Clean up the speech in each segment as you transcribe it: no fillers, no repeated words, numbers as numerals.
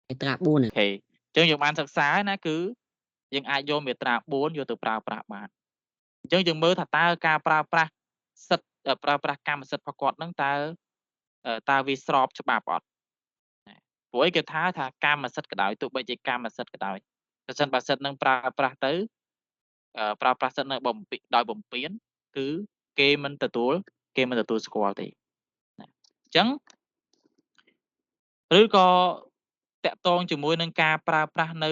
មេត្រា4អូខេអញ្ចឹងយើងបានសិក្សាហើយណាគឺយើងអាចយកមាត្រា4យកទៅប្រើប្រាស់បានអញ្ចឹងយើងមើលថាតើការប្រើប្រាស់សិទ្ធិប្រើប្រាស់កម្មសិទ្ធិរបស់គាត់ហ្នឹងតើវាស្របច្បាប់អត់ណាព្រោះអីគេថាកម្មសិទ្ធិក៏ដោយទោះបីជាកម្មសិទ្ធិក៏ដោយប្រសិនបើសិទ្ធិនឹងប្រើប្រាស់ទៅប្រើប្រាស់សិទ្ធិនៅដោយបំពានគឺគេមិនទទួលគេមិនទទួលស្គាល់ទេណាអញ្ចឹងឬក៏តាក់ទងជាមួយនឹងការប្រើប្រាស់នៅ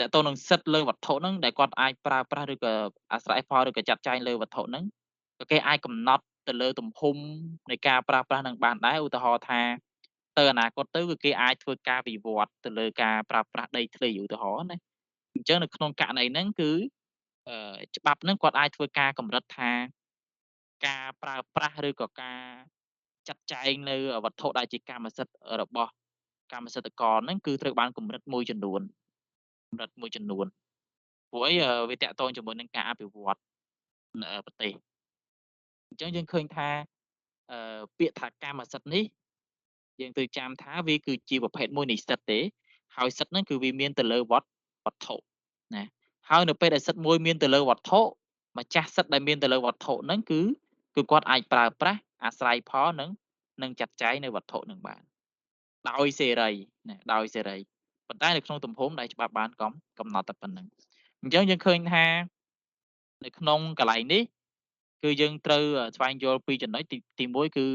តាក់ទងនឹងសិទ្ធិលើវត្ថុហ្នឹងដែលគាត់អាចប្រើប្រាស់ឬក៏អាស្រ័យផលឬក៏ចាត់ចែងលើវត្ថុហ្នឹងក៏គេអាចកំណត់ទៅលើទំហំនៃការប្រើប្រាស់នឹងបានដែរឧទាហរណ៍ថាទៅអនាគតទៅគឺគេអាចធ្វើការវិវត្តទៅលើការប្រើប្រាស់ដីធ្លីឧទាហរណ៍ណាអញ្ចឹងនៅក្នុងករណីហ្នឹងគឺច្បាប់ហ្នឹងគាត់អាចធ្វើការកម្រិតថាការប្រើប្រាស់ឬក៏ការចាត់ចែងនៅវត្ថុដែលជាកម្មសិទ្ធិរបស់កម្មសិទ្ធិករហ្នឹងគឺត្រូវបានកម្រិតមួយចំនួនព្រោះអីវាតាក់ទងជាមួយនឹងការអភិវឌ្ឍនៅប្រទេសអញ្ចឹងយើងឃើញថាពាក្យថាកម្មសិទ្ធិនេះយើងត្រូវចាំថាវាគឺជាប្រភេទមួយនៃសិទ្ធិទេហើយសិទ្ធិហ្នឹងគឺវាមានទៅលើវត្ថុណាហើយនៅពេលដែលសិទ្ធិមួយមានទៅលើវត្ថុម្ចាស់សិទ្ធិដែលមានទៅលើវត្ថុហ្នឹងគឺគាត់អាចប្រើប្រាស់អាស្រ័យផលនិងចាត់ចែងនៅវត្ថុហ្នឹងបានដោយសេរីណាដោយសេរីប៉ុន្តែនៅក្នុងទំហំដែលច្បាប់បានកំណត់តែប៉ុណ្្នឹងអញ្ចឹងយើងឃើញថានៅក្នុងកន្លែងនេះគឺយើងត្រូវស្វែងយល់ពីចំណុចទី1គឺ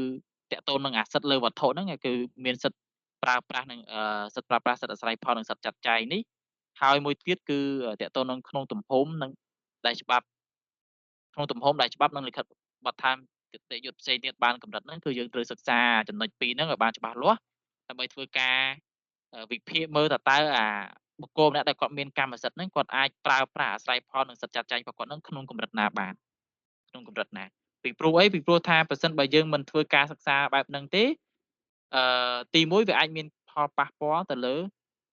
តាក់ទងនឹងអាសិទ្ធិលើវត្ថុហ្នឹងគឺមានសិទ្ធិប្រើប្រាស់នឹងសិទ្ធិប្រើប្រាស់សិទ្ធិអាស្រ័យផលនិងសិទ្ធិចាត់ចែងនេះហើយមួយទៀតគឺតាក់ទងនឹងក្នុងទំហំនិងដែលច្បាប់ក្នុងទំហំដែលច្បាប់និងលិខិតបទដ្ឋានគតិយុត្តផ្សេងទៀតបានកម្រិតហ្នឹងគឺយើងត្រូវសិក្សាចំណុចពីរហ្នឹងឲ្យបានច្បាស់លាស់ដើម្បីធ្វើការវិភាគមើលតើបុគ្គលម្នាក់ដែលគាត់មានកម្មសិទ្ធិហ្នឹងគាត់អាចប្រើប្រាស់អាស្រ័យផលនិងសិទ្ធិចាត់ចែងរបស់គាត់ហ្នឹងក្នុងកម្រិតណាបានក្នុងកម្រិតណាពីព្រោះអីពីព្រោះថាប្រសិនបើយើងមិនធ្វើការសិក្សាបែបហ្នឹងទេទីមួយវាអាចមានផលប៉ះពាល់ទៅលើ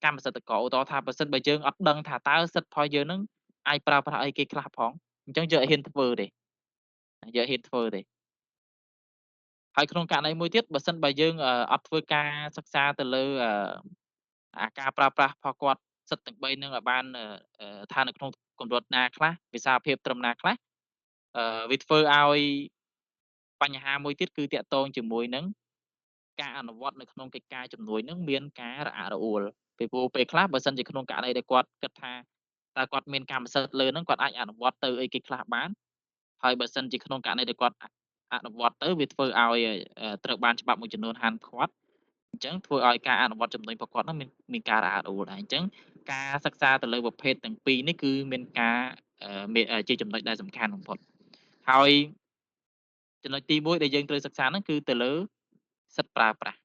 កម្មសិទ្ធិករឧទាហរណ៍ថាប្រសិនបើយើងអត់ដឹងថាតើសិទ្ធិផលយើងហ្នឹងអាចប្រើប្រាស់អីគេខ្លះផងអញ្ចឹងយើងអត់ហ៊ានធ្វើទេយើងអត់ហ៊ានធ្វើទេហើយក្នុងករណីមួយទៀតបើសិនបើយើងអត់ធ្វើការសិក្សាទៅលើការប្រើប្រាស់ផលគាត់សិទ្ធិទាំង3ហ្នឹងឲ្យបានថានៅក្នុងកម្រិតណាខ្លះវិសាលភាពត្រឹមណាខ្លះវាធ្វើឲ្យបញ្ហាមួយទៀតគឺតាក់ទងជាមួយនឹងការអនុវត្តនៅក្នុងកិច្ចការជំនួយនឹងមានការរអាក់រអួលពីព្រោះពេលខ្លះបើសិនជាក្នុងករណីដែលគាត់គិតថាតើគាត់មានកម្មសិទ្ធិលើហ្នឹងគាត់អាចអនុវត្តទៅអីគេខ្លះបានហើយបើសិនជាក្នុងករណីដែលគាត់អនុវត្តទៅវាធ្វើឲ្យត្រូវបានច្បាប់មួយចំនួនហាមឃាត់អញ្ចឹងធ្វើឲ្យការអនុវត្តចំណុចរបស់គាត់ហ្នឹងមានការរអាក់រអួលដែរអញ្ចឹងការសិក្សាទៅលើប្រភេទទាំងពីរនេះគឺមានការមានជាចំណុចដែលសំខាន់បំផុតហើយចំណុចទី1ដែលយើងត្រូវសិក្សាហ្នឹងគឺទៅលើសិទ្ធិប្រើប្រាស់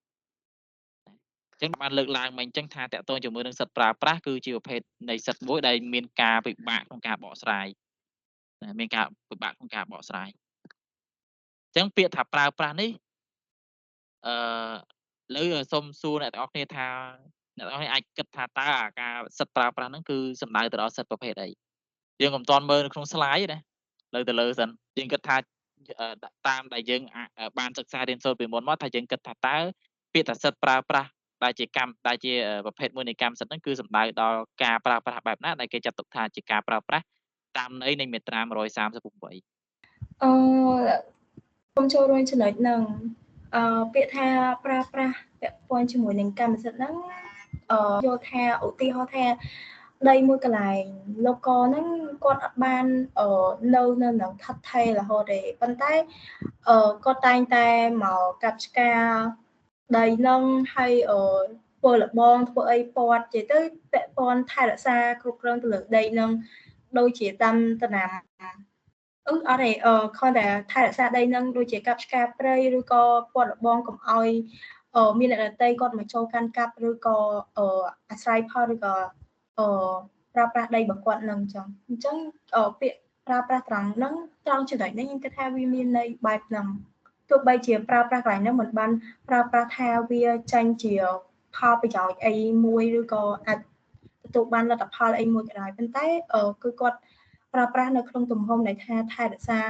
អញ្ចឹងបានលើកឡើងមិញអញ្ចឹងថាតកតងជាមួយនឹងសិទ្ធិប្រើប្រាស់គឺជាប្រភេទនៃសិទ្ធិមួយដែលមានការពិបាកក្នុងការបកស្រាយមានការពិបាកក្នុងការបកស្រាយអញ្ចឹងពាក្យថាប្រើប្រាស់នេះអឺឥឡូវសូមសួរអ្នកទាំងអស់គ្នាថាអ្នកទាំងអស់គ្នាអាចគិតថាតើការសិទ្ធិប្រើប្រាស់ហ្នឹងគឺសំដៅទៅដល់សិទ្ធិប្រភេទអីយើងកុំទាន់មើលនៅក្នុង slide ទេណាលើទៅលើសិនយើងគិតថាតាមដែលយើងបានសិក្សារៀនសូត្រពីមុនមកថាយើងគិតថាតើពាក្យថាសិទ្ធិប្រើប្រាស់ដែលជាប្រភេទមួយនៃកម្មសិទ្ធិហ្នឹងគឺសំដៅដល់ការប្រើប្រាស់បែបណាដែលគេចាត់ទុកថាជាការប្រើប្រាស់តាមន័យនៃមាត្រា138អឺខ្ញុំចូលរួមចំណុចហ្នឹងពាក្យថាប្រើប្រាស់ពាក់ព័ន្ធជាមួយនឹងកម្មសិទ្ធិហ្នឹងយល់ថាឧទាហរណ៍ថាដីមួយកន្លែងលោកកហ្នឹងគាត់អត់បាននៅនឹងថិតថេររហូតទេប៉ុន្តែគាត់តែងតែមកកាប់ឆ្ការដីហ្នឹងហើយធ្វើលបងធ្វើអីពាត់ជាទៅពាក់ព័ន្ធថែរក្សាគ្រប់គ្រងទៅលើដីហ្នឹងដូចជាតាមតំណាំអត់ទេគ្រាន់តែថែរក្សាដីហ្នឹងដូចជាកាប់ឆ្ការព្រៃឬក៏ពាត់លបងកុំឲ្យមានអ្នកដទៃគាត់មកចូលកាន់កាប់ឬក៏អាស្រ័យផលឬក៏ប្រើប្រាស់ដីរបស់គាត់នឹងចឹងអញ្ចឹងពាក្យប្រើប្រាស់ត្រង់ហ្នឹងត្រង់ចំណុចនេះខ្ញុំគិតថាវាមានន័យបែបហ្នឹងទោះបីជាប្រើប្រាស់កន្លែងហ្នឹងមិនបានប្រើប្រាស់ថាវាចាញ់ជាផលប្រយោជន៍អីមួយឬក៏អាចទទួលបានលទ្ធផលអីមួយក៏ដោយប៉ុន្តែគឺគាត់ប្រើប្រាស់នៅក្នុងទំហំដែលថាថែរក្សា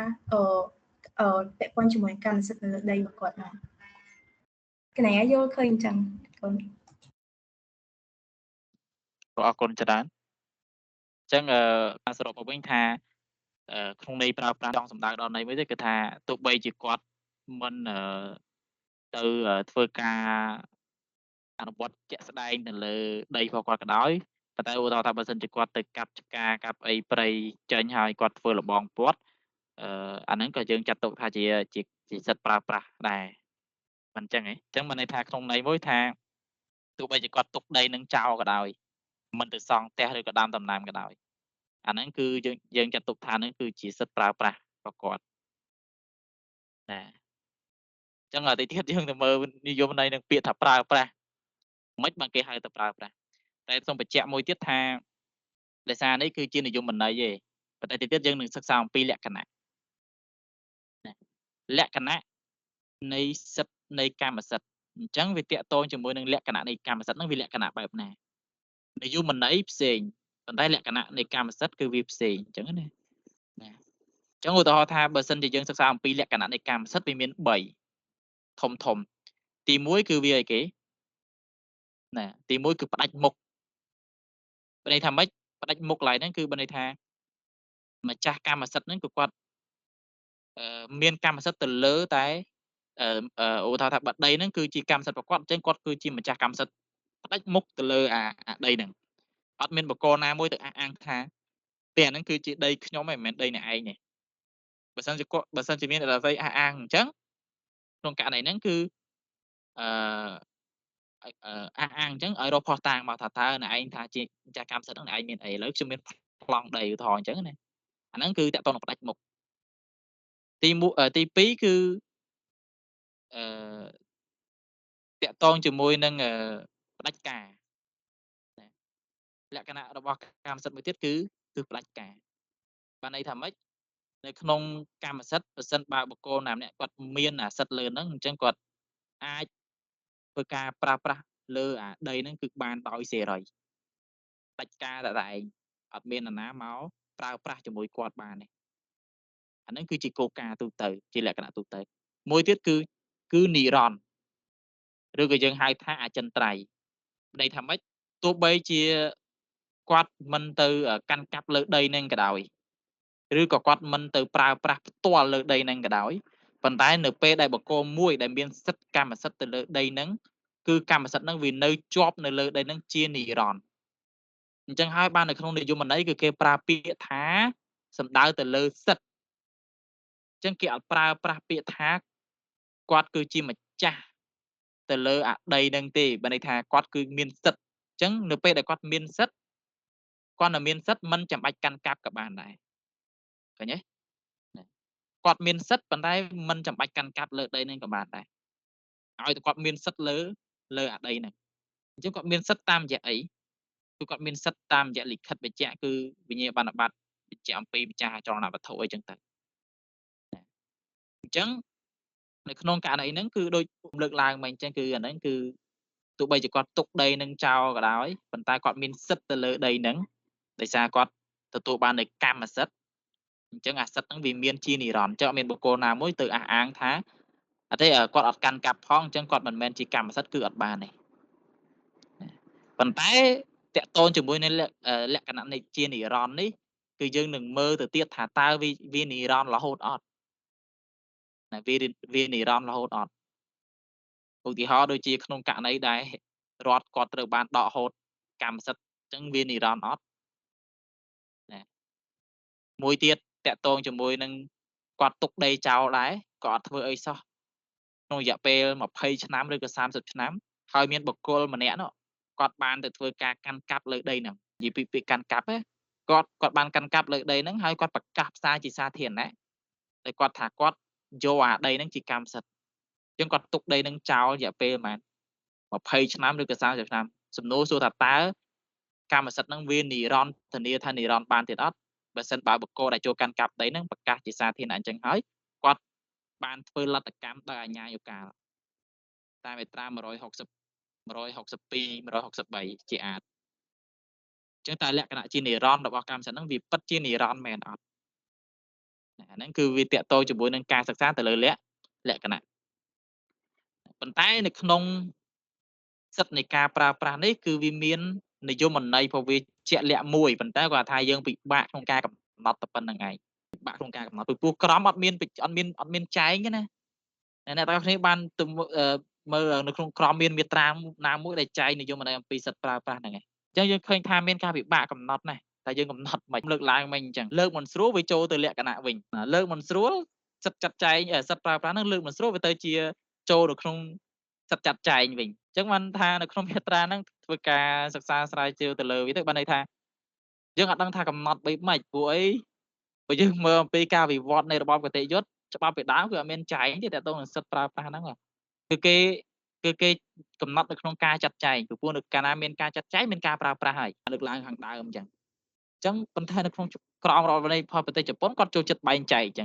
ពាក់ព័ន្ធជាមួយកម្មសិទ្ធិនៅលើដីរបស់គាត់ហ្នឹងកណែយល់ឃើញអញ្ចឹងកូន អរគុណច្រើនអញ្ចឹងការសរុបមកវិញថាក្នុងន័យប្រើប្រាស់ចង់សំដៅដល់ន័យមួយទេគឺថាទោះបីជាគាត់មិនទៅធ្វើការអនុវត្តជាក់ស្ដែងទៅលើដីរបស់គាត់ក៏ដោយប៉ុន្តែឧទាហរណ៍ថាបើសិនជាគាត់ទៅកាប់ឆ្ការកាប់អីព្រៃចេញហើយគាត់ធ្វើលបងព័ទ្ធអាហ្នឹងក៏យើងចាត់ទុកថាជាសិទ្ធិប្រើប្រាស់ដែរមិនអញ្ចឹងហ៎អញ្ចឹងមានន័យថាក្នុងន័យមួយថាទោះបីជាគាត់ទុកដីនឹងចោលក៏ដោយមិនទៅសង់ផ្ទះឬក៏ដាំដំណាំក៏ដោយអាហ្នឹងគឺយើងចាត់ទុកថាហ្នឹងគឺជាសិទ្ធិប្រើប្រាស់របស់គាត់ណាអញ្ចឹងតិចទៀតយើងទៅមើលនិយមន័យនឹងពាក្យថាប្រើប្រាស់មិនបានគេហៅទៅប្រើប្រាស់តែសូមបញ្ជាក់មួយទៀតថាដោយសារនេះគឺជានិយមន័យទេប៉ុន្តែតិចទៀតយើងនឹងសិក្សាអំពីលក្ខណៈណាលក្ខណៈនៃសិទ្ធិនៃកម្មសិទ្ធិអញ្ចឹងវាតាក់ទងជាមួយនឹងលក្ខណៈនៃកម្មសិទ្ធិហ្នឹងវាលក្ខណៈបែបណានិយមន័យផ្សេងប៉ុន្តែលក្ខណៈនៃកម្មសិទ្ធិគឺវាផ្សេងអញ្ចឹងណាអញ្ចឹងឧទាហរណ៍ថាបើសិនជាយើងសិក្សាអំពីលក្ខណៈនៃកម្មសិទ្ធិវាមាន3ធំទី1គឺវាអីគេណាទី1គឺផ្ដាច់មុខមានន័យថាម៉េចផ្ដាច់មុខឡើយហ្នឹងគឺមានន័យថាម្ចាស់កម្មសិទ្ធិហ្នឹងគឺគាត់មានកម្មសិទ្ធិទៅលើតែឧទាហរណ៍ថាបើដីហ្នឹងគឺជាកម្មសិទ្ធិរបស់គាត់អញ្ចឹងគាត់គឺជាម្ចាស់កម្មសិទ្ធិផ្ដាច់មុខទៅលើអាដីហ្នឹងអត់មានបកគរណាមួយទៅអះអាងថាតែអាហ្នឹងគឺជាដីខ្ញុំឯងមិនមែនដីអ្នកឯងទេបើសិនជាមានអ្វីអះអាងអញ្ចឹងក្នុងករណីហ្នឹងគឺអឺអះអាងអញ្ចឹងឲ្យរកភស្តុតាងមកថាតើអ្នកឯងថាជាម្ចាស់កម្មសិទ្ធិហ្នឹងអ្នកឯងមានអីឥឡូវខ្ញុំមានប្លង់ដីឧទាហរណ៍អញ្ចឹងណាអាហ្នឹងគឺតាក់ទងនឹងផ្ដាច់មុខទី2គឺអឺតាក់ទងជាមួយនឹងផ្ដាច់ការណាលក្ខណៈរបស់កម្មសិទ្ធិមួយទៀតគឺផ្ដាច់ការបានន័យថាម៉េចនៅក្នុងកម្មសិទ្ធិប្រសិនបើបុគ្គលណាម្នាក់គាត់មានអាសិទ្ធិលើហ្នឹងអញ្ចឹងគាត់អាចធ្វើការប្រើប្រាស់លើអាដីហ្នឹងគឺបានដោយសេរីផ្ដាច់ការតែឯងអត់មាននរណាមកប្រើប្រាស់ជាមួយគាត់បានទេអាហ្នឹងគឺជាគោលការណ៍ទូទៅជាលក្ខណៈទូទៅមួយទៀតគឺនិរន្តរ៍ឬក៏យើងហៅថាអចិន្ត្រៃយ៍ន័យថាម៉េចទោះបីជាគាត់មិនទៅកាន់កាប់លើដីហ្នឹងក៏ដោយឬក៏គាត់មិនទៅប្រើប្រាស់ផ្ទាល់លើដីហ្នឹងក៏ដោយប៉ុន្តែនៅពេលដែលបុគ្គលមួយដែលមានសិទ្ធិកម្មសិទ្ធិទៅលើដីហ្នឹងគឺកម្មសិទ្ធិហ្នឹងវានៅជាប់នៅលើដីហ្នឹងជានិរន្តរ៍អញ្ចឹងហើយបាននៅក្នុងនិយមន័យគឺគេប្រើពាក្យថាសំដៅទៅលើសិទ្ធិអញ្ចឹងគេអត់ប្រើប្រាស់ពាក្យថាគាត់គឺជាម្ចាស់ទៅលើអាដីហ្នឹងទេបើន័យថាគាត់គឺមានសិទ្ធិអញ្ចឹងនៅពេលដែលគាត់មានសិទ្ធិគាត់នៅមានសិទ្ធិមិនចាំបាច់កាន់កាប់ក៏បានដែរឃើញទេគាត់មានសិទ្ធិប៉ុន្តែមិនចាំបាច់កាន់កាប់លើដីហ្នឹងក៏បានដែរឲ្យតែគាត់មានសិទ្ធិលើអាដីហ្នឹងអញ្ចឹងគាត់មានសិទ្ធិតាមរយៈអីគឺគាត់មានសិទ្ធិតាមរយៈលិខិតបញ្ជាក់គឺវិញ្ញាបនបត្របញ្ជាក់អំពីម្ចាស់អចលនវត្ថុអីចឹងទៅអញ្ចឹងនៅក្នុងករណីហ្នឹងគឺដូចខ្ញុំលើកឡើងមកអញ្ចឹងគឺអាហ្នឹងគឺទោះបីជាគាត់ទុកដីនឹងចោលក៏ដោយប៉ុន្តែគាត់មានសិទ្ធិទៅលើដីហ្នឹងដោយសារគាត់ទទួលបាននូវកម្មសិទ្ធិអញ្ចឹងអាសិទ្ធិហ្នឹងវាមានជានិរន្តរ៍អញ្ចឹងអត់មានបុគ្គលណាមួយទៅអះអាងថាអត់ទេគាត់អត់កាន់កាប់ផងអញ្ចឹងគាត់មិនមែនជាកម្មសិទ្ធិគឺអត់បានទេប៉ុន្តែតាក់ទងជាមួយនឹងលក្ខណៈនៃជានិរន្តរ៍នេះគឺយើងនឹងមើលទៅទៀតថាតើវានិរន្តរ៍រហូតអត់ណាវានិរន្តរ៍រហូតអត់ឧទាហរណ៍ដូចជាក្នុងករណីដែលរដ្ឋគាត់ត្រូវបានដកហូតកម្មសិទ្ធិអញ្ចឹងវានិរន្តរ៍អត់ណាមួយទៀតតាក់ទងជាមួយនឹងគាត់ទុកដីចោលដែរក៏អត់ធ្វើអីសោះក្នុងរយៈពេល20ឆ្នាំឬក៏30ឆ្នាំហើយមានបុគ្គលម្នាក់នោះគាត់បានទៅធ្វើការកាន់កាប់លើដីហ្នឹងនិយាយពីពាក្យកាន់កាប់ណាគាត់បានកាន់កាប់លើដីហ្នឹងហើយគាត់ប្រកាសផ្សាយជាសាធារណៈតែគាត់ថាគាត់យកអាដីហ្នឹងជាកម្មសិទ្ធិអញ្ចឹងគាត់ទុកដីហ្នឹងចោលរយៈពេលប្រហែល20ឆ្នាំឬក៏30ឆ្នាំសំណួរសួរថាតើកម្មសិទ្ធិហ្នឹងវានិរន្តរ៍ធានាថានិរន្តរ៍បានទៀតអត់បើសិនបើបុគ្គលដែលចូលកាន់កាប់ដីហ្នឹងប្រកាសជាសាធារណៈអញ្ចឹងហើយគាត់បានធ្វើលទ្ធកម្មដោយអាជ្ញាយោកាលតាមមាត្រា160 162 163ជាអាចអញ្ចឹងតើលក្ខណៈជានិរន្តរ៍របស់កម្មសិទ្ធិហ្នឹងវាពិតជានិរន្តរ៍មែនអត់អាហ្នឹងគឺវាតាក់ទងជាមួយនឹងការសិក្សាទៅលើលក្ខណៈប៉ុន្តែនៅក្នុងសិទ្ធិនៃការប្រើប្រាស់នេះគឺវាមាន និយមន័យរបស់វាជាក់លាក់មួយប៉ុន្តែគាត់ថាយើងពិបាកក្នុងការកំណត់តែប៉ុណ្្នឹងឯងពិបាកក្នុងការកំណត់ពីព្រោះក្រមអត់មានចែងទេណាអ្នកទាំងអស់គ្នាបានទៅមើលនៅក្នុងក្រមមានមាត្រាណាមួយដែលចែងនិយមន័យអំពីសិទ្ធិប្រើប្រាស់ហ្នឹងឯងអញ្ចឹងយើងឃើញថាមានការពិបាកកំណត់ណាស់តែយើងកំណត់មិនលើកឡើងមិនអញ្ចឹងលើកមិនស្រួលវាចូលទៅលក្ខណៈវិញលើកមិនស្រួលសិទ្ធិចាត់ចែងសិទ្ធិប្រើប្រាស់ហ្នឹងលើកមិនស្រួលវាទៅជាចូលនៅក្នុងសិទ្ធិចាត់ចែងវិញអញ្ចឹងបានថានៅក្នុងមាត្រាហ្នឹងធ្វើការសិក្សាស្រាវជ្រាវទៅលើវាទៅបានន័យថាយើងអត់ដឹងថាកំណត់បីម៉េចព្រោះអីបើយើងមើលអំពីការវិវត្តនៃរបបគតិយុត្តច្បាប់ពីដើមគឺអត់មានចែងទេតើតើនឹងសិទ្ធិប្រើប្រាស់ហ្នឹងគឺគេកំណត់នៅក្នុងការចាត់ចែងពីព្រោះនៅកាលណាមានការចាត់ចែងមានការប្រើប្រាស់ហើយលើកឡើងខាងដើមអញ្ចឹងប៉ុន្តែនៅក្នុងក្រមរដ្ឋនៃប្រទេសជប៉ុនគាត់ចូលចិត្តបែងចែកអញ្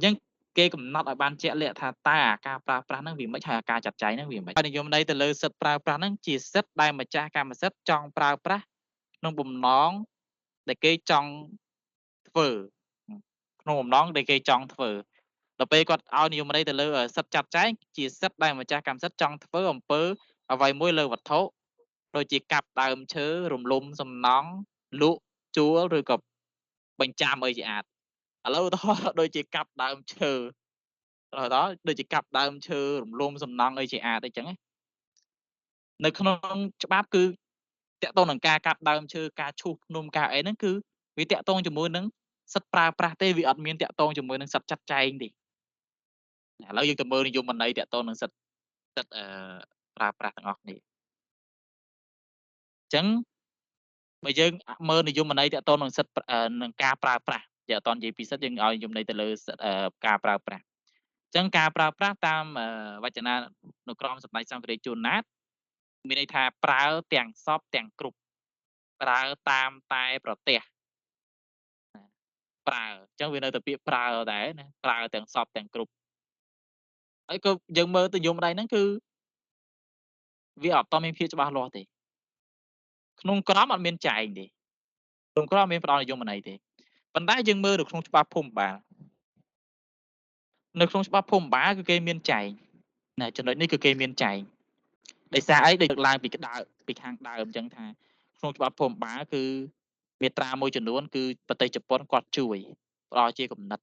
ចឹងគេកំណត់ឲ្យបានជាក់លាក់ថាតើអាការប្រើប្រាស់ហ្នឹងវាមិនហើយអាការចាត់ចែងហ្នឹងវាមិនហើយនិយមន័យទៅលើសិទ្ធិប្រើប្រាស់ហ្នឹងជាសិទ្ធិដែលម្ចាស់កម្មសិទ្ធិចង់ប្រើប្រាស់ក្នុងបំណងដែលគេចង់ធ្វើក្នុងបំណងដែលគេចង់ធ្វើដល់ពេលគាត់ឲ្យនិយមន័យទៅលើសិទ្ធិចាត់ចែងជាសិទ្ធិដែលម្ចាស់កម្មសិទ្ធិចង់ធ្វើអំពើអ្វីមួយលើវត្ថុដូចជាកាប់ដើមឈើរំលំសំណង់លក់ជួលឬក៏បញ្ចាំអីជាអាចឥឡូវឧទាហរណ៍ដូចជាកាប់ដើមឈើដល់ដូចជាកាប់ដើមឈើរំលំសំណង់អីជាអាចអីចឹងនៅក្នុងច្បាប់គឺតាក់ទងនឹងការកាប់ដើមឈើការឈូសភ្នំការអីហ្នឹងគឺវាតាក់ទងជាមួយនឹងសិទ្ធិប្រើប្រាស់ទេវាអត់មានតាក់ទងជាមួយនឹងសិទ្ធិចាត់ចែងទេឥឡូវយើងទៅមើលនិយមន័យតាក់ទងនឹងសិទ្ធិប្រើប្រាស់ទាំងអស់គ្នាអញ្ចឹងបើយើងមើលនិយមន័យតាក់ទងនឹងសិទ្ធិនឹងការប្រើប្រាស់យើងអត់តនិយាយពីសិទ្ធិយើងឲ្យនិយមន័យទៅលើការប្រើប្រាស់អញ្ចឹងការប្រើប្រាស់តាមវចនានុក្រមសម្ដេចសម្ភារជួនណាតមានន័យថាប្រើទាំងសពទាំងគ្រប់ប្រើតាមតែប្រទេសប្រើអញ្ចឹងវានៅតែពាក្យប្រើដែរណាប្រើទាំងសពទាំងគ្រប់ហើយក៏យើងមើលទៅនិយមន័យហ្នឹងគឺវាអត់តមានភាពច្បាស់លាស់ទេក្នុងក្រមអត់មានចែងទេក្នុងក្រមមានផ្ដល់និយមន័យទេប៉ុន្តែយើងមើលនៅក្នុងច្បាប់ភូមិបាលនៅក្នុងច្បាប់ភូមិបាលគឺគេមានចែងណាចំណុចនេះគឺគេមានចែងដោយសារអីដូចលើកឡើងពីខាងដើមអញ្ចឹងថាក្នុងច្បាប់ភូមិបាលគឺមាត្រាមួយចំនួនគឺប្រទេសជប៉ុនគាត់ជួយផ្ដល់ជាគំនិត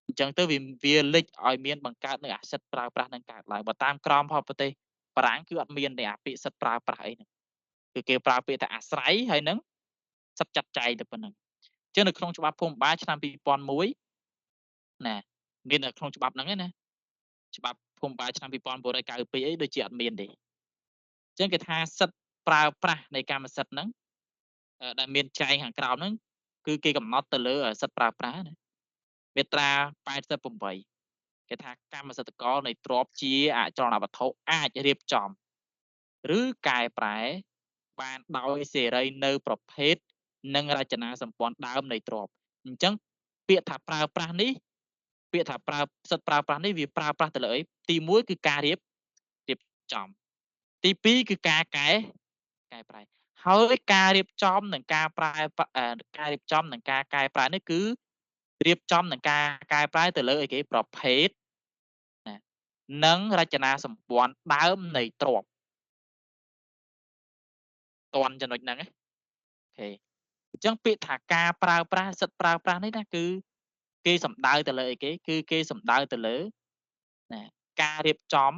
អញ្ចឹងទៅវាលេចឲ្យមានបង្កើតនៅអាសិទ្ធប្រើប្រាស់នឹងកើតឡើងបើតាមក្រមរបស់ប្រទេសបារាំងគឺអត់មានទេអាពាក្យសិទ្ធប្រើប្រាស់អីហ្នឹងគឺគេប្រើពាក្យថាអាស្រ័យហើយនឹងសិទ្ធចាត់ចែងទៅប៉ុណ្្នឹងអញ្ចឹងនៅក្នុងច្បាប់ភូមិបាលឆ្នាំ2001ណាមាននៅក្នុងច្បាប់ហ្នឹងឯណាច្បាប់ភូមិបាលឆ្នាំ2992អីដូចជាអត់មានទេអញ្ចឹងគេថាសិទ្ធប្រើប្រាស់នៃកម្មសិទ្ធិហ្នឹងដែលមានចែងខាងក្រោមហ្នឹងគឺគេកំណត់ទៅលើសិទ្ធប្រើប្រាស់ណាមាត្រា88គេថាកម្មសិទ្ធិករនៃទ្រព្យជាអចលនវត្ថុអាចរៀបចំឬកែប្រែបានដោយសេរីនៅប្រភេទនិងរចនាសម្ព័ន្ធដើមនៃទ្រព្យអញ្ចឹងពាក្យថាប្រើប្រាស់នេះពាក្យថាសិទ្ធប្រើប្រាស់នេះវាប្រើប្រាស់ទៅលើអីទី1គឺការរៀបចំទី2គឺការកែប្រែហើយការរៀបចំនិងការរៀបចំនិងការកែប្រែនេះគឺរៀបចំនិងការកែប្រែទៅលើអីគេប្រភេទណានិងរចនាសម្ព័ន្ធដើមនៃទ្រព្យតន់ចំណុចហ្នឹងអូខេអញ្ចឹងពាក្យថាការប្រើប្រាស់សិទ្ធប្រើប្រាស់នេះណាគឺគេសំដៅទៅលើអីគេគឺគេសំដៅទៅលើណាការរៀបចំ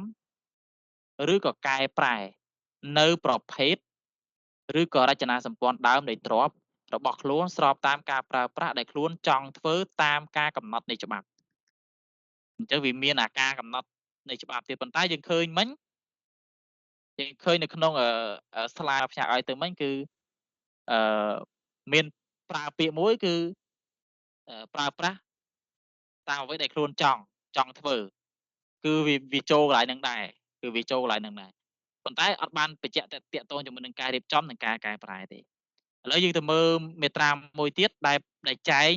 ឬក៏កែប្រែនៅប្រភេទឬក៏រចនាសម្ព័ន្ធដើមនៃទ្រព្យរបស់ខ្លួនស្របតាមការប្រើប្រាស់ដែលខ្លួនចង់ធ្វើតាមការកំណត់នៃច្បាប់អញ្ចឹងវាមានអាការកំណត់នៃច្បាប់ទៀតប៉ុន្តែយើងឃើញមិញយើងឃើញនៅក្នុងស្លាយផ្សាយឲ្យទៅមិញគឺអឺមានប្រើពាក្យមួយគឺប្រើប្រាស់តាមអ្វីដែលខ្លួនចង់ធ្វើគឺវាចូលកន្លែងហ្នឹងដែរគឺវាចូលកន្លែងហ្នឹងដែរប៉ុន្តែអត់បានបញ្ជាក់តាក់ទងជាមួយនឹងការរៀបចំនិងការកែប្រែទេឥឡូវយើងទៅមើលមាត្រាមួយទៀតដែលចែង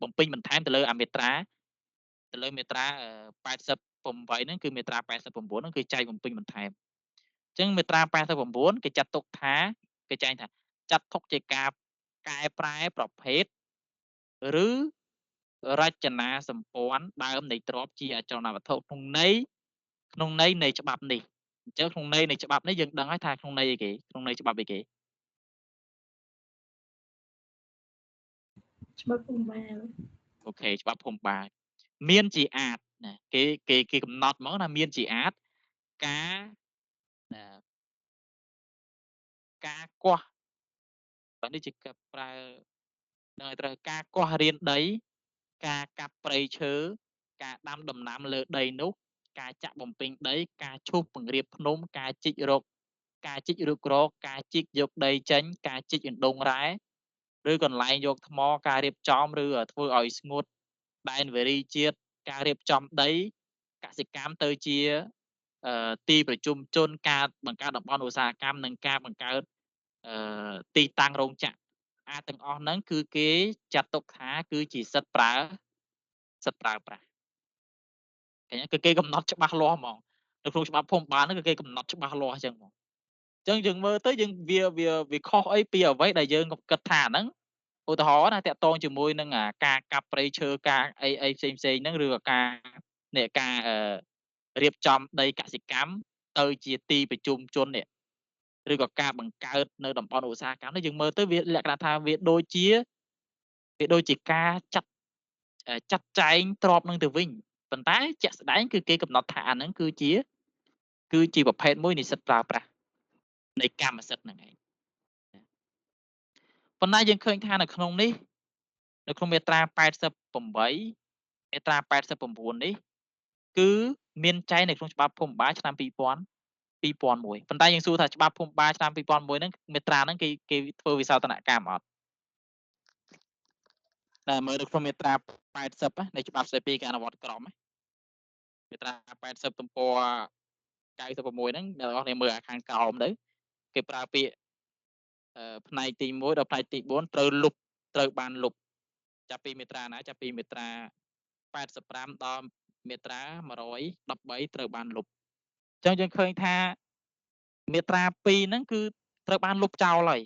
បំពេញបន្ថែមទៅលើអាមាត្រា88ហ្នឹងគឺមាត្រា89ហ្នឹងគឺចែកបំពេញបន្ថែមអញ្ចឹងមាត្រា89គេចាត់ទុកថាគេចែងថាចាត់ទុកជាការកែប្រែប្រភេទឬរចនាសម្ព័ន្ធដើមនៃទ្រព្យជាអចលនវត្ថុក្នុងន័យនៃច្បាប់នេះអញ្ចឹងក្នុងន័យនៃច្បាប់នេះយើងដឹងហើយថាក្នុងន័យអីគេក្នុងន័យច្បាប់អីគេ ច្បាប់ភូមិបាល អូខេច្បាប់ភូមិបាលមានជាអាចណាគេកំណត់មកណាមានជាអាចការណាការកោះបើនេះជាប្រើនៅត្រូវការកោះរានដីការកាប់ព្រៃឈើការដាំដំណាំលើដីនោះការចាក់បំពេញដីការឈូសពង្រាបភ្នំការជីករកការជីករុករកការជីកយកដីចេញការជីកអណ្ដូងរ៉ែឬកន្លែងយកថ្មការរៀបចំឬធ្វើឲ្យស្ងួតដែនវេរីជាតិការរៀបចំដីកសិកម្មទៅជាទីប្រជុំជនការបង្កើតតំបន់ឧស្សាហកម្មនិងការបង្កើតទីតាំងរោងចក្រអាទាំងអស់ហ្នឹងគឺគេចាត់ទុកថាគឺជាសិទ្ធិប្រើប្រាស់ឃើញគឺគេកំណត់ច្បាស់លាស់ហ្មងនៅក្នុងច្បាប់ភូមិបាលហ្នឹងគឺគេកំណត់ច្បាស់លាស់អញ្ចឹងហ្មងអញ្ចឹងយើងមើលទៅយើងវាខុសអីពីអ្វីដែលយើងគិតថាហ្នឹងឧទាហរណ៍ណាតាក់ទងជាមួយនឹងការកាប់ព្រៃឈើការអីផ្សេងហ្នឹងឬក៏ការរៀបចំដីកសិកម្មទៅជាទីប្រជុំជននេះឬក៏ការបង្កើតនៅតំបន់ឧស្សាហកម្មនេះយើងមើលទៅវាលក្ខណៈថាវាដូចជាការចាត់ចែងទ្របនឹងទៅវិញប៉ុន្តែជាក់ស្ដែងគឺគេកំណត់ថាអាហ្នឹងគឺជាប្រភេទមួយនៃសិទ្ធិប្រើប្រាស់នៃកម្មសិទ្ធិហ្នឹងឯងប៉ុន្តែយើងឃើញថានៅក្នុងនេះនៅក្នុងមាត្រា88មាត្រា89នេះគឺមានចែងនៅក្នុងច្បាប់ភូមិបាលឆ្នាំ2001ប៉ុន្តែយើងសួរថាច្បាប់ភូមិបាលឆ្នាំ2001ហ្នឹងមាត្រាហ្នឹងគេធ្វើវិសោធនកម្មអត់តែមើលនៅក្នុងមាត្រា80នៃច្បាប់ស្តីពីការអនុវត្តក្រមមាត្រា80ទំព័រ96ហ្នឹងអ្នកនរគ្នាមើលខាងក្រោមទៅគេប្រើពាក្យផ្នែកទី1ដល់ផ្នែកទី4ត្រូវបានលុបចាប់ពីមាត្រាណាចាប់ពីមាត្រា85ដល់មាត្រា113ត្រូវបានលុបអញ្ចឹងយើងឃើញថាមាត្រា2ហ្នឹងគឺត្រូវបានលុបចោលហើយ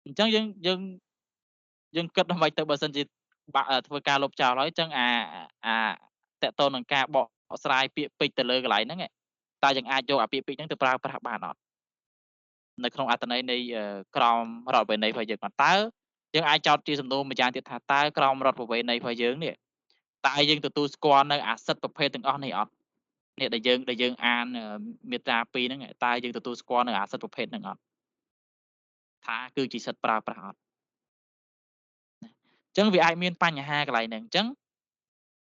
អញ្ចឹងយើងគិតដើម្បីទៅបើសិនជាធ្វើការលុបចោលហើយអញ្ចឹងតកតនឹងការបកស្រាយពាក្យពេចន៍ទៅលើកន្លែងហ្នឹងតើយើងអាចយកអាពាក្យពេចន៍ហ្នឹងទៅប្រើប្រាស់បានអត់នៅក្នុងអត្ថន័យនៃក្រមរដ្ឋប្រវេណីរបស់យើងតើយើងអាចចោទជាសំណួរម្យ៉ាងទៀតថាតើក្រមរដ្ឋប្រវេណីរបស់យើងនេះតើយើងទទួលស្គាល់នៅអាសិទ្ធិប្រភេទទាំងអស់នេះអត់នេះដែលយើងអានមាត្រា2ហ្នឹងតើយើងទទួលស្គាល់នៅអាសិទ្ធិប្រភេទហ្នឹងអត់ថាគឺជាសិទ្ធិប្រើប្រាស់អត់អញ្ចឹងវាអាចមានបញ្ហាកន្លែងហ្នឹងអញ្ចឹង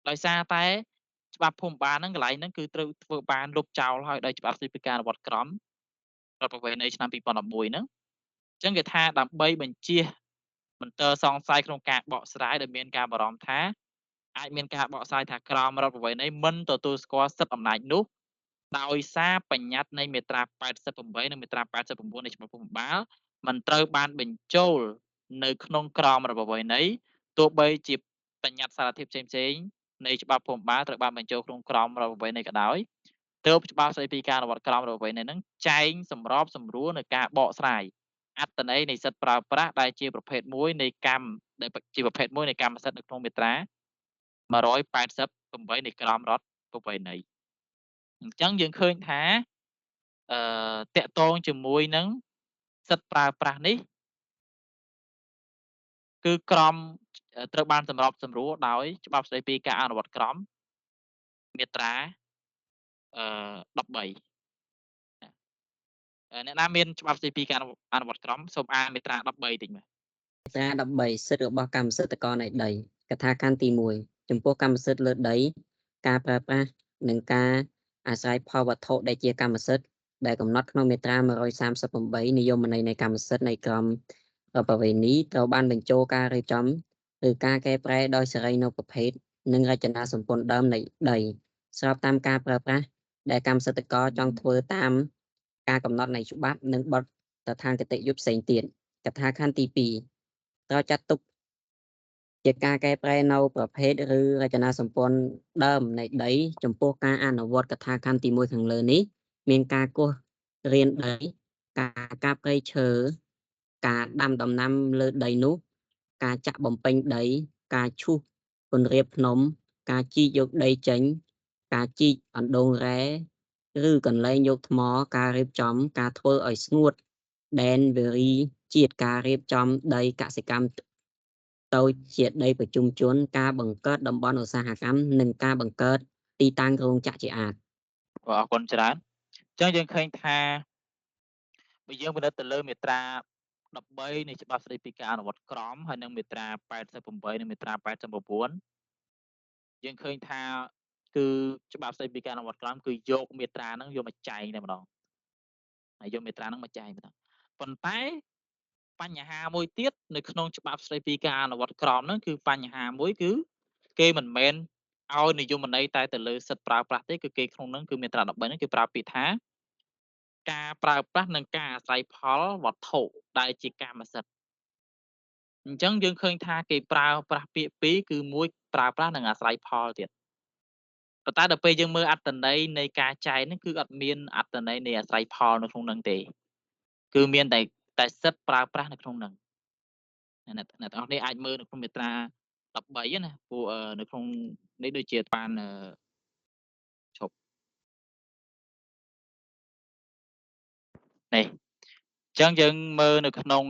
ដោយសារតែច្បាប់ភូមិបាលហ្នឹងកន្លែងហ្នឹងគឺត្រូវធ្វើបានលុបចោលហើយដោយច្បាប់ស្តីពីការអនុវត្តក្រមរដ្ឋប្រវេណីឆ្នាំ2011ហ្នឹងអញ្ចឹងគេថាដើម្បីបញ្ជៀសមន្ទិលសង្ស័យក្នុងការបកស្រាយដែលមានការបារម្ភថាអាចមានការបកស្រាយថាក្រមរដ្ឋប្រវេណីមិនទទួលស្គាល់សិទ្ធិអំណាចនោះដោយសារបញ្ញត្តិនៃមាត្រា88និងមាត្រា89នៃច្បាប់ភូមិបាលមិនត្រូវបានបញ្ចូលនៅក្នុងក្រមរដ្ឋប្រវេណីទោះបីជាបញ្ញត្តិសារធាតុផ្សេងៗនៃច្បាប់ភូមិបាលត្រូវបានបញ្ចូលក្នុងក្រមរដ្ឋប្រវេណីក៏ដោយទើបច្បាប់ស្តីពីការអនុវត្តក្រមរដ្ឋប្រវេណីហ្នឹងចែងសម្របសម្រួលនៅការបកស្រាយអត្ថន័យនៃសិទ្ធិប្រើប្រាស់ដែលជាប្រភេទមួយនៃកម្មដែលជាប្រភេទមួយនៃកម្មសិទ្ធិនៅក្នុងមាត្រា188នៃក្រមរដ្ឋប្រវេណីអញ្ចឹងយើងឃើញថាតកតងជាមួយនឹងសិទ្ធិប្រើប្រាស់នេះគឺក្រមត្រូវបានសម្របសម្រួលដោយច្បាប់ស្តីពីការអនុវត្តក្រមមាត្រា13អ្នកណាមានច្បាប់ស្តីពីការអនុវត្តក្រមសូមអានមាត្រា13តិចមើលមាត្រា13សិទ្ធិរបស់កម្មសិទ្ធិករនៃដីកថាខណ្ឌទី1ចំពោះកម្មសិទ្ធិលើដីការប្រើប្រាស់និងការអាស្រ័យផលវត្ថុដែលជាកម្មសិទ្ធិដែលកំណត់ក្នុងមាត្រា138និយមន័យនៃកម្មសិទ្ធិនៃក្រមរដ្ឋប្រវេណីត្រូវបានបញ្ចូលការរៀបចំឬការកែប្រែដោយសេរីនៅប្រភេទនិងរចនាសម្ព័ន្ធដើមនៃដីស្របតាមការប្រើប្រាស់ដែលកម្មសិទ្ធិករចង់ធ្វើតាមការកំណត់នៃច្បាប់និងបទដ្ឋានគតិយុត្តផ្សេងទៀតកថាខណ្ឌទី2ត្រូវចាត់ទុកជាការកែប្រែនៅប្រភេទឬរចនាសម្ព័ន្ធដើមនៃដីចំពោះការអនុវត្តកថាខណ្ឌទី1ខាងលើនេះមានការគោះរានដីការកាប់ព្រៃឈើការដាំដំណាំលើដីនោះការចាក់បំពេញដីការឈូសពន្រាបភ្នំការជីកយកដីចេញការជីកអណ្ដូងរ៉ែឬកន្លែងយកថ្មការរៀបចំការធ្វើឲ្យស្ងួតដែនវេរី ជាតិការរៀបចំដីកសិកម្មតូចជាដីប្រជុំជនការបង្កើតតំបន់ឧស្សាហកម្មនិងការបង្កើតទីតាំងរោងចក្រជាអាច អរគុណច្រើនអញ្ចឹងយើងឃើញថាបើយើងពិនិត្យទៅលើមាត្រា13នៃច្បាប់ស្តីពីការអនុវត្តក្រមហើយនិងមាត្រា88និងមាត្រា89យើងឃើញថាគឺច្បាប់ស្តីពីការអនុវត្តក្រមគឺយកមាត្រាហ្នឹងយកមកចែងតែម្ដងហើយយកមាត្រាហ្នឹងមកចែងម្ដងប៉ុន្តែបញ្ហាមួយទៀតនៅក្នុងច្បាប់ស្តីពីការអនុវត្តក្រមហ្នឹងគឺបញ្ហាមួយគឺគេមិនមែនឲ្យនិយមន័យតែទៅលើសិទ្ធិប្រើប្រាស់ទេគឺគេក្នុងហ្នឹងគឺមាត្រា13ហ្នឹងគេប្រើពាក្យថាការប្រើប្រាស់និងការអាស្រ័យផលវត្ថុដែលជាកម្មសិទ្ធិអញ្ចឹងយើងឃើញថាគេប្រើប្រាស់ពាក្យពីរគឺមួយប្រើប្រាស់និងអាស្រ័យផលទៀតប៉ុន្តែដល់ពេលយើងមើលអត្ថន័យនៃការចែកហ្នឹងគឺអត់មានអត្ថន័យនៃអាស្រ័យផលនៅក្នុងហ្នឹងទេគឺមានតែសិទ្ធិប្រើប្រាស់នៅក្នុងហ្នឹងអ្នកទាំងអស់គ្នាអាចមើលនៅក្នុងមាត្រា13ណាព្រោះនៅក្នុងនេះដូចជាបានឈប់នេះអញ្ចឹងយើងមើលនៅក្នុង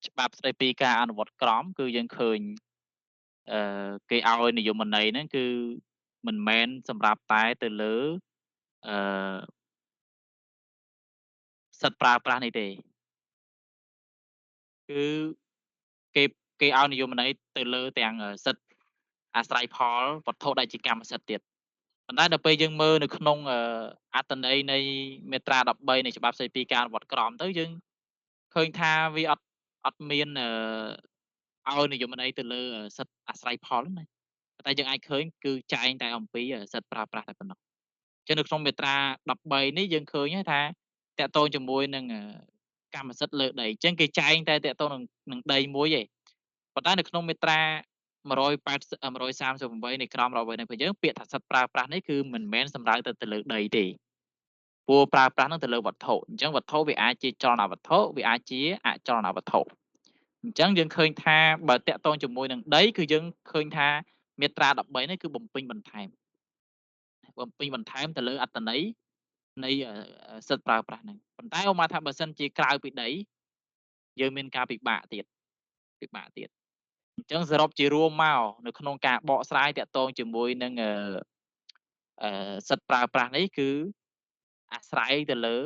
ច្បាប់ស្តីពីការអនុវត្តក្រមគឺយើងឃើញគេឲ្យនិយមន័យហ្នឹងគឺមិនមែនសម្រាប់តែទៅលើសិទ្ធិប្រើប្រាស់នេះទេគឺគេឲ្យនិយមន័យទៅលើទាំងសិទ្ធិអាស្រ័យផលវត្ថុដែលជាកម្មសិទ្ធិទៀតប៉ុន្តែដល់ពេលយើងមើលនៅក្នុងអត្ថន័យនៃមាត្រា13នៃច្បាប់ស្តីពីការអនុវត្តក្រមទៅយើងឃើញថាវាអត់មានឲ្យនិយមន័យទៅលើសិទ្ធិអាស្រ័យផលណាតែយើងអាចឃើញគឺចែងតែអំពីសិទ្ធិប្រើប្រាស់តែប៉ុណ្ណោះចឹងនៅក្នុងមាត្រា13នេះយើងឃើញថាតកតងជាមួយនឹងកម្មសិទ្ធិលើដីអញ្ចឹងគេចែងតែតកតងនឹងដីមួយឯងប៉ុន្តែនៅក្នុងមាត្រា138នៃក្រមរដ្ឋរបស់យើងពាក្យថាសិទ្ធិប្រើប្រាស់នេះគឺមិនមែនសំដៅទៅលើដីទេព្រោះប្រើប្រាស់នឹងទៅលើវត្ថុអញ្ចឹងវត្ថុវាអាចជាចលនាវត្ថុវាអាចជាអចលនវត្ថុអញ្ចឹងយើងឃើញថាបើតកតងជាមួយនឹងដីគឺយើងឃើញថាមាត្រា13នេះគឺបំពេញបន្ថែមទៅលើអត្ថន័យនៃសិទ្ធិប្រើប្រាស់ហ្នឹងប៉ុន្តែឧបមាថាបើសិនជាក្រៅពីដីយើងមានការពិបាកទៀតអញ្ចឹងសរុបជារួមមកនៅក្នុងការបកស្រាយតាក់ទងជាមួយនឹងសិទ្ធិប្រើប្រាស់នេះគឺអាស្រ័យទៅលើ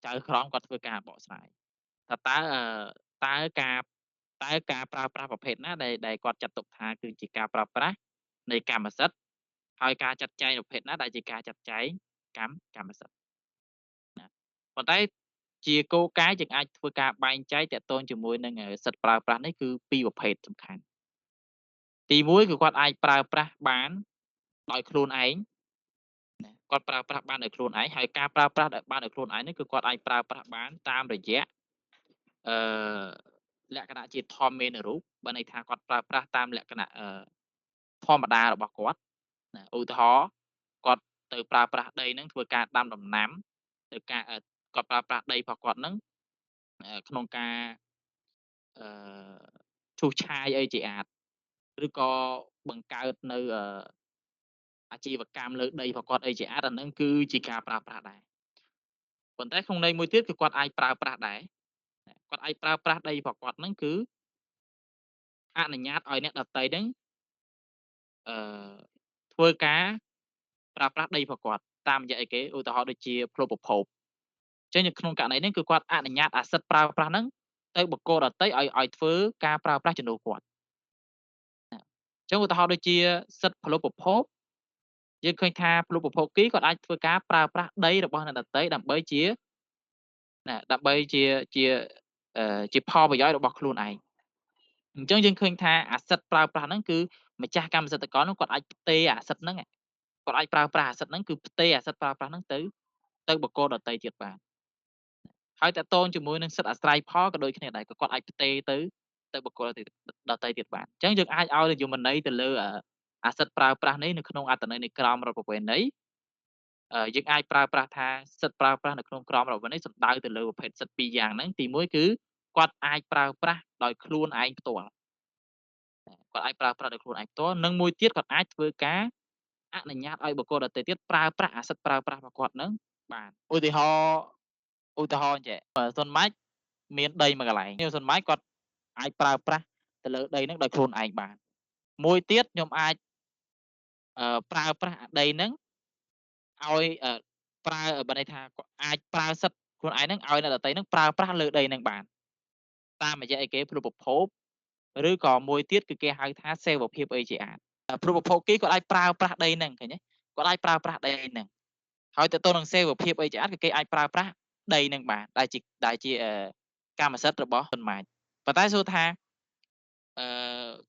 ចៅក្រមគាត់ធ្វើការបកស្រាយថាតើការប្រើប្រាស់ប្រភេទណាដែលគាត់ចាត់ទុកថាគឺជាការប្រើប្រាស់នៃកម្មសិទ្ធិហើយការចាត់ចែងប្រភេទណាដែលជាការចាត់ចែងកម្មសិទ្ធិណាប៉ុន្តែជាគោលការណ៍យើងអាចធ្វើការបែងចែកតាក់ទងជាមួយនឹងសិទ្ធិប្រើប្រាស់នេះគឺពីរប្រភេទសំខាន់ទី1គឺគាត់អាចប្រើប្រាស់បានដោយខ្លួនឯងគាត់ប្រើប្រាស់បានដោយខ្លួនឯងហើយការប្រើប្រាស់បានដោយខ្លួនឯងនេះគឺគាត់អាចប្រើប្រាស់បានតាមរយៈលក្ខណៈជាធម្មេនុរូបបើន័យថាគាត់ប្រើប្រាស់តាមលក្ខណៈធម្មតារបស់គាត់ណាឧទាហរណ៍គាត់ទៅប្រើប្រាស់ដីហ្នឹងធ្វើការដាំដំណាំទៅការគាត់ប្រើប្រាស់ដីរបស់គាត់ហ្នឹងក្នុងការឈូសឆាយអីជាអាចឬក៏បង្កើតនៅអាជីវកម្មលើដីរបស់គាត់អីជាអាចអាហ្នឹងគឺជាការប្រើប្រាស់ដែរប៉ុន្តែក្នុងន័យមួយទៀតគឺគាត់អាចប្រើប្រាស់ដែរគាត់អាចប្រើប្រាស់ដីរបស់គាត់ហ្នឹងគឺអនុញ្ញាតឲ្យអ្នកដទៃហ្នឹងធ្វើការប្រើប្រាស់ដីរបស់គាត់តាមរយៈអីគេឧទាហរណ៍ដូចជាផ្លូវប្រភពអញ្ចឹងនៅក្នុងករណីនេះគឺគាត់អនុញ្ញាតអាសិទ្ធប្រើប្រាស់ហ្នឹងទៅបុគ្គលដទៃឲ្យធ្វើការប្រើប្រាស់ជំនួសគាត់អញ្ចឹងឧទាហរណ៍ដូចជាសិទ្ធិផ្លូវប្រភពយើងឃើញថាផ្លូវប្រភពគីគាត់អាចធ្វើការប្រើប្រាស់ដីរបស់អ្នកដទៃដើម្បីជាផលប្រយោជន៍របស់ខ្លួនឯងអញ្ចឹងយើងឃើញថាអាសិទ្ធប្រើប្រាស់ហ្នឹងគឺម្ចាស់កម្មសិទ្ធិករហ្នឹងគាត់អាចផ្ទេរអាសិទ្ធហ្នឹងគាត់អាចប្រើប្រាស់អាសិទ្ធហ្នឹងគឺផ្ទេរអាសិទ្ធប្រើប្រាស់ហ្នឹងទៅបុគ្គលដទៃទៀតបានហើយតកតងជាមួយនឹងសិទ្ធិអាស្រ័យផលក៏ដូចគ្នាដែរក៏គាត់អាចផ្ទេរទៅបុគ្គលដទៃទៀតបានអញ្ចឹងយើងអាចឲ្យនិយមន័យទៅលើអាសិទ្ធប្រើប្រាស់នេះនៅក្នុងអត្ថន័យនៃក្រមរដ្ឋប្រពៃណីយើងអាចប្រើប្រាស់ថាសិទ្ធិប្រើប្រាស់នៅក្នុងក្រមរដ្ឋប្រពៃណីសំដៅទៅលើប្រភេទសិទ្ធិពីរយ៉ាងហ្នឹងទី1គឺគាត់អាចប្រើប្រាស់ដោយខ្លួនឯងផ្ទាល់គាត់អាចប្រើប្រាស់ដោយខ្លួនឯងផ្ទាល់និងមួយទៀតគាត់អាចធ្វើការអនុញ្ញាតឲ្យបុគ្គលដទៃទៀតប្រើប្រាស់អាសិទ្ធប្រើប្រាស់របស់គាត់ហ្នឹងបានឧទាហរណ៍អញ្ចឹងសុនម៉ាច់ មានដីមួយកន្លែងខ្ញុំសន្មតគាត់អាចប្រើប្រាស់ទៅលើដីហ្នឹងដោយខ្លួនឯងបានមួយទៀតខ្ញុំអាចប្រើប្រាស់អាដីហ្នឹងឲ្យប្រើបើន័យថាគាត់អាចប្រើសិទ្ធិខ្លួនឯងហ្នឹងឲ្យអ្នកដទៃហ្នឹងប្រើប្រាស់លើដីហ្នឹងបានតាមរយៈអីគេព្រោះប្រភពឬក៏មួយទៀតគឺគេហៅថាសេវភាពអីជាអាចព្រោះប្រភពគេគាត់អាចប្រើប្រាស់ដីហ្នឹងឃើញទេគាត់អាចប្រើប្រាស់ដីហ្នឹងហើយទៅនឹងសេវភាពអីជាអាចគឺគេអាចប្រើប្រាស់ដីហ្នឹងបានដែលជាកម្មសិទ្ធិរបស់សុនម៉ាចប៉ុន្តែសួរថា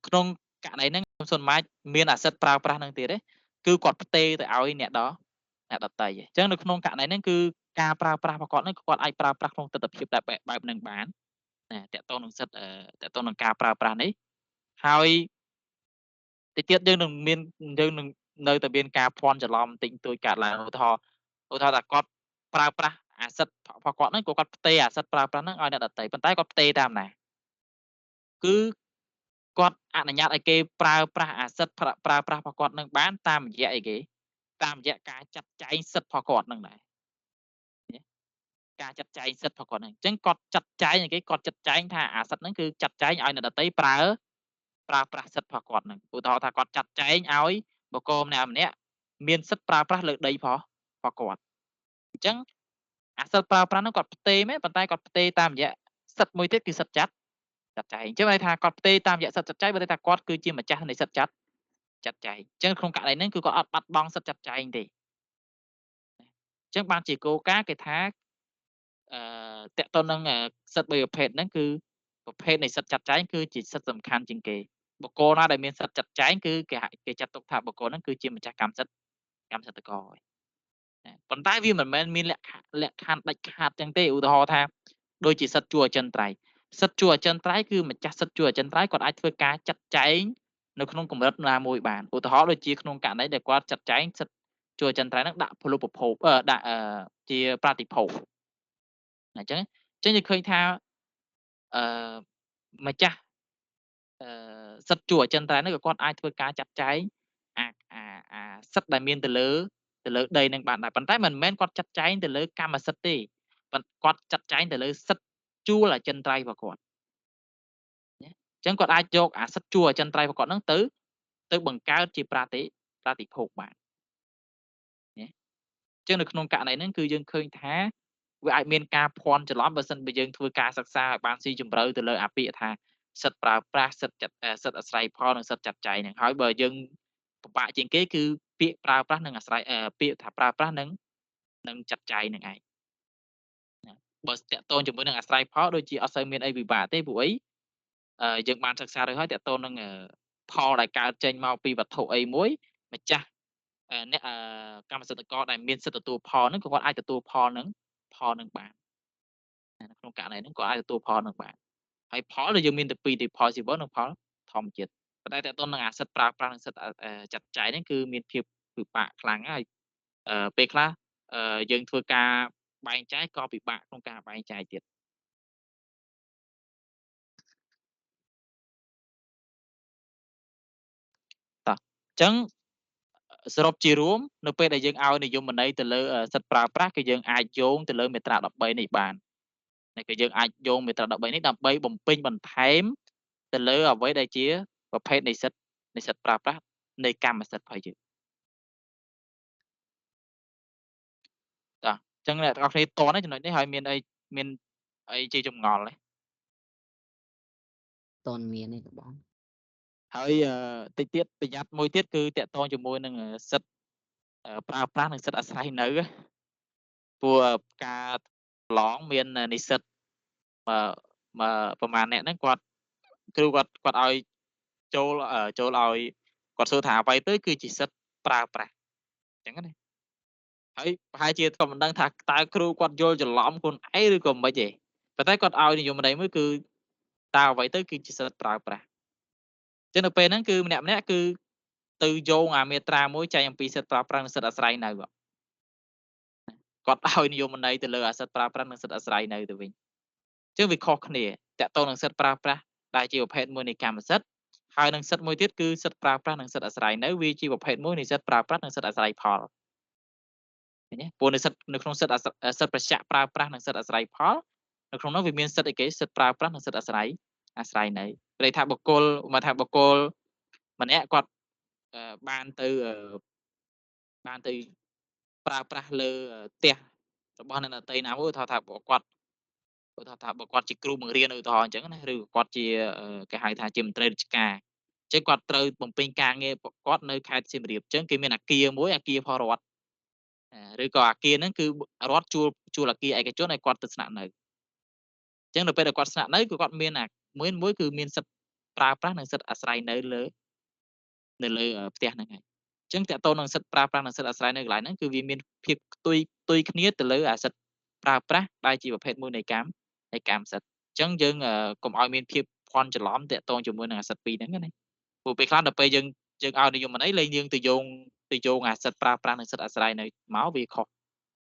ក្នុងករណីហ្នឹងសុនម៉ាចមានអាសិទ្ធិប្រើប្រាស់ហ្នឹងទៀតទេគឺគាត់ផ្ទេរទៅឲ្យអ្នកដទៃអញ្ចឹងនៅក្នុងករណីហ្នឹងគឺការប្រើប្រាស់របស់គាត់ហ្នឹងគាត់អាចប្រើប្រាស់ក្នុងទស្សនវិជ្ជាបែបហ្នឹងបានណាតកតងនឹងសិទ្ធិតកតងនឹងការប្រើប្រាស់នេះហើយតិចទៀតយើងនឹងនៅតែមានការភ័ន្តច្រឡំតិចតួចកើតឡើងឧទាហរណ៍ថាគាត់ប្រើប្រាស់អាសិទ្ធិរបស់គាត់ហ្នឹងគាត់ផ្ទេរអាសិទ្ធិប្រើប្រាស់ហ្នឹងឲ្យអ្នកដទៃប៉ុន្តែគាត់ផ្ទេរតាមណាគឺគាត់អនុញ្ញាតឲ្យគេប្រើប្រាស់អាសិទ្ធិប្រើប្រាស់របស់គាត់នឹងបានតាមរយៈអីគេតាមរយៈការចាត់ចែងសិទ្ធិរបស់គាត់នឹងដែរការចាត់ចែងសិទ្ធិរបស់គាត់ហ្នឹងអញ្ចឹងគាត់ចាត់ចែងអីគេគាត់ចាត់ចែងថាអាសិទ្ធិហ្នឹងគឺចាត់ចែងឲ្យអ្នកដទៃប្រើប្រាស់សិទ្ធិរបស់គាត់ហ្នឹងឧទាហរណ៍ថាគាត់ចាត់ចែងឲ្យបុគ្គលម្នាក់មានសិទ្ធិប្រើប្រាស់លើដីរបស់គាត់អញ្ចឹងអាសិទ្ធិប្រើប្រាស់ហ្នឹងគាត់ផ្ទេរមែនប៉ុន្តែគាត់ផ្ទេរតាមរយៈសិទ្ធិមួយទៀតគឺសិទ្ធិចាត់ចែងអញ្ចឹងន័យថាគាត់ផ្ទេរតាមរយៈសិទ្ធិចាត់ចែងបើន័យថាគាត់គឺជាម្ចាស់នៃសិទ្ធិចាត់ចែងអញ្ចឹងក្នុងករណីហ្នឹងគឺគាត់អត់បាត់បង់សិទ្ធិចាត់ចែងទេអញ្ចឹងបានជាគោលការណ៍គេថាតកតនឹងសិទ្ធិ3ប្រភេទហ្នឹងគឺប្រភេទនៃសិទ្ធិចាត់ចែងគឺជាសិទ្ធិសំខាន់ជាងគេបុគ្គលណាដែលមានសិទ្ធិចាត់ចែងគឺគេចាត់ទុកថាបុគ្គលហ្នឹងគឺជាម្ចាស់កម្មសិទ្ធិករហើយប៉ុន្តែវាមិនមែនមានលក្ខខណ្ឌដាច់ខាតចឹងទេឧទាហរណ៍ថាដូចជាសិទ្ធិជួអចិន្ត្រៃយ៍សិទ្ធិជួអចិន្ត្រៃយ៍គឺម្ចាស់សិទ្ធិជួអចិន្ត្រៃយ៍គាត់អាចធ្វើការចាត់ចែងនៅក្នុងកម្រិតណាមួយបានឧទាហរណ៍ដូចជាក្នុងករណីដែលគាត់ចាត់ចែងសិទ្ធិជួអចិន្ត្រៃយ៍ហ្នឹងដាក់ពលុបភពដាក់ជាប្រតិភពអញ្ចឹងយើងឃើញថាម្ចាស់សិទ្ធិជួអចិន្ត្រៃយ៍ហ្នឹងក៏គាត់អាចធ្វើការចាត់ចែងអាសិទ្ធិដែលមានទៅលើដីនឹងបានដែរប៉ុន្តែមិនមែនគាត់ចាត់ចែងទៅលើកម្មសិទ្ធិទេប៉ុន្តែគាត់ចាត់ចែងទៅលើសិទ្ធិជួលអចិន្ត្រៃយ៍របស់គាត់អញ្ចឹងគាត់អាចយកអាសិទ្ធិជួលអចិន្ត្រៃយ៍របស់គាត់ហ្នឹងទៅបង្កើតជាប្រតិភពបានអញ្ចឹងនៅក្នុងករណីហ្នឹងគឺយើងឃើញថាវាអាចមានការភ័ន្តច្រឡំបើសិនបើយើងធ្វើការសិក្សាឲ្យបានស៊ីជម្រៅទៅលើអាពាក្យថាសិទ្ធិប្រើប្រាស់សិទ្ធិអាស្រ័យផលនិងសិទ្ធិចាត់ចែងហ្នឹងហើយបើយើងពិបាកជាងគេគឺពាក្យប្រើប្រាស់និងអាស្រ័យពាក្យថាប្រើប្រាស់និងចាត់ចែងនឹងឯងបើតកតងជាមួយនឹងអាស្រ័យផលដូចជាអត់សូវមានអីពិបាកទេព្រោះអីយើងបានសិក្សារួចហើយតកតងនឹងផលដែលកើតចេញមកពីវត្ថុអីមួយម្ចាស់អ្នកកម្មសិទ្ធិករដែលមានសិទ្ធិទទួលផលហ្នឹងក៏គាត់អាចទទួលផលនឹងបាននៅក្នុងករណីហ្នឹងក៏អាចទទួលផលនឹងបានហើយផលដែលយើងមានតែពីរទេផលជីវនិងផលធម្មជាតិប៉ុន្តែតើតើនឹងអាសិទ្ធិប្រើប្រាស់និងសិទ្ធិចាត់ចែងហ្នឹងគឺមានភាពពិបាកខ្លាំងហើយពេលខ្លះយើងធ្វើការបែងចែកក៏ពិបាកក្នុងការបែងចែកទៀតតោះអញ្ចឹងសរុបជារួមនៅពេលដែលយើងឲ្យនិយមន័យទៅលើសិទ្ធិប្រើប្រាស់គឺយើងអាចយោងទៅលើមាត្រា13នេះបានគឺយើងអាចយោងមាត្រា13នេះដើម្បីបំពេញបន្ថែមទៅលើអ្វីដែលជាប្រភេទនៃសិទ្ធិប្រើប្រាស់នៃកម្មសិទ្ធិរបស់យើងតោះអញ្ចឹងអ្នកទាំងអស់គ្នាតនេះចំណុចនេះហើយមានអីជាចម្ងល់ទេតនមានទេបងហើយតិចទៀតប្រយ័ត្នមួយទៀតគឺតកតងជាមួយនឹងសិទ្ធិប្រើប្រាស់និងសិទ្ធិអាស្រ័យនៅព្រោះការប្រឡងមាននិស្សិតប្រហែលអ្នកហ្នឹងគាត់គ្រូគាត់ឲ្យចូលឲ្យគាត់សួរថាអ្វីទៅគឺជាសិទ្ធិប្រើប្រាស់អញ្ចឹងណាហើយប្រហែលជាគាត់មិនដឹងថាតើគ្រូគាត់យល់ច្រឡំខ្លួនឯងឬក៏មិនទេប៉ុន្តែគាត់ឲ្យនិយមន័យមួយគឺតើអ្វីទៅគឺជាសិទ្ធិប្រើប្រាស់អញ្ចឹងនៅពេលហ្នឹងគឺម្នាក់គឺទៅយោងអាមាត្រាមួយចែងអំពីសិទ្ធិប្រើប្រាស់និងសិទ្ធិអាស្រ័យនៅគាត់ឲ្យនិយមន័យទៅលើអាសិទ្ធិប្រើប្រាស់និងសិទ្ធិអាស្រ័យនៅទៅវិញអញ្ចឹងវាខុសគ្នាតកតងនឹងសិទ្ធិប្រើប្រាស់ដែលជាប្រភេទមួយនៃកម្មសិទ្ធិហើយនឹងសិទ្ធិមួយទៀតគឺសិទ្ធិប្រើប្រាស់និងសិទ្ធិអាស្រ័យនៅវាជាប្រភេទមួយនៃសិទ្ធិប្រើប្រាស់និងសិទ្ធិអាស្រ័យផលឃើញទេព្រោះនៅក្នុងសិទ្ធិប្រឆាំងប្រើប្រាស់និងសិទ្ធិអាស្រ័យផល នៅក្នុងនោះវាមានសិទ្ធិអីគេសិទ្ធិប្រើប្រាស់និងសិទ្ធិអាស្រ័យនៅព្រោះថាបុគ្គលមកថាបុគ្គលម្នាក់គាត់បានទៅប្រើប្រាស់លើផ្ទះរបស់អ្នកដទៃណាមួយថាបើគាត់ជាគ្រូបង្រៀនឧទាហរណ៍អញ្ចឹងណាឬគាត់ជាគេហៅថាជាមន្ត្រីរាជការអញ្ចឹងគាត់ត្រូវបំពេញការងារគាត់នៅខេត្តសៀមរាបអញ្ចឹងគេមានអគារមួយអគារផលរដ្ឋឬក៏អគារហ្នឹងគឺរដ្ឋជួលអគារឯកជនឲ្យគាត់ទៅស្នាក់នៅអញ្ចឹងនៅពេលដែលគាត់ស្នាក់នៅគឺគាត់មានមួយគឺមានសិទ្ធិប្រើប្រាស់និងសិទ្ធិអាស្រ័យនៅលើផ្ទះហ្នឹងហើយអញ្ចឹងតើតើនឹងសិទ្ធិប្រើប្រាស់និងសិទ្ធិអាស្រ័យនៅកន្លែងហ្នឹងគឺវាមានភាពផ្ទុយគ្នាទៅលើអាសិទ្ធិប្រើប្រាស់ដែលជាប្រភេទមួយនៃកម្មសិទ្ធិអញ្ចឹងយើងកុំឲ្យមានភាពភ័ន្តច្រឡំតាក់ទងជាមួយនឹងអាសិទ្ធិពីរហ្នឹងណាព្រោះពេលខ្លះដល់ពេលយើងឲ្យនិយមន័យលេងយើងទៅយោងអាសិទ្ធិប្រើប្រាស់និងសិទ្ធិអាស្រ័យនៅមកវាខុស